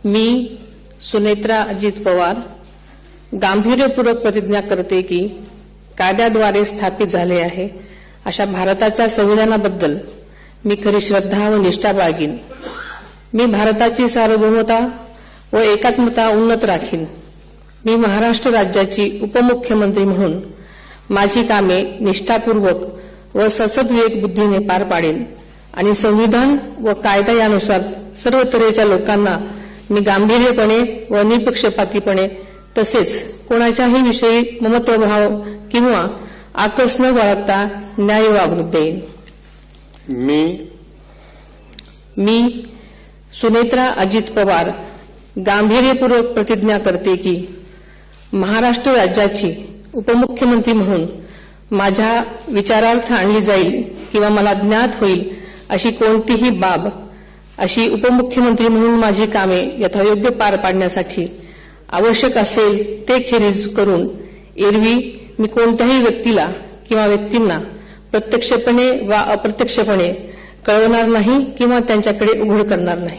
मी सुनेत्रा अजित पवार गांभीर्यपूर्वक प्रतिज्ञा करते की कायद्याद्वारे स्थापित झाले आहे अशा भारताच्या संविधानाबद्दल मी खरी श्रद्धा व निष्ठा बाळगीन। मी भारताची सार्वभौमता व एकात्मता उन्नत राखीन। मी महाराष्ट्र राज्याची उपमुख्यमंत्री म्हणून माझी कामे निष्ठापूर्वक व ससद्विवेक बुद्धीने पार पाडेन आणि संविधान व कायदा यानुसार सर्व तऱ्हेच्या लोकांना मी गांभीर्यपणे व निपक्षपातीपणे तसेच कोणाच्याही विषयी ममत्वभाव किंवा आकस न बाळगता न्याय वागणूक देईन। मी सुनेत्रा अजित पवार गांभीर्यपूर्वक प्रतिज्ञा करते की महाराष्ट्र राज्याची उपमुख्यमंत्री म्हणून माझ्या विचारार्थ आणली जाईल किंवा मला ज्ञात होईल अशी कोणतीही बाब अशी उपमुख्यमंत्री म्हणून माझी कामे यथायोग्य पार पाडण्यासाठी आवश्यक असेल ते खेरीज करून एरवी मी कोणत्याही व्यक्तीला किंवा व्यक्तींना प्रत्यक्षपणे वा अप्रत्यक्षपणे कळवणार नाही किंवा त्यांच्याकडे उघड करणार नाही।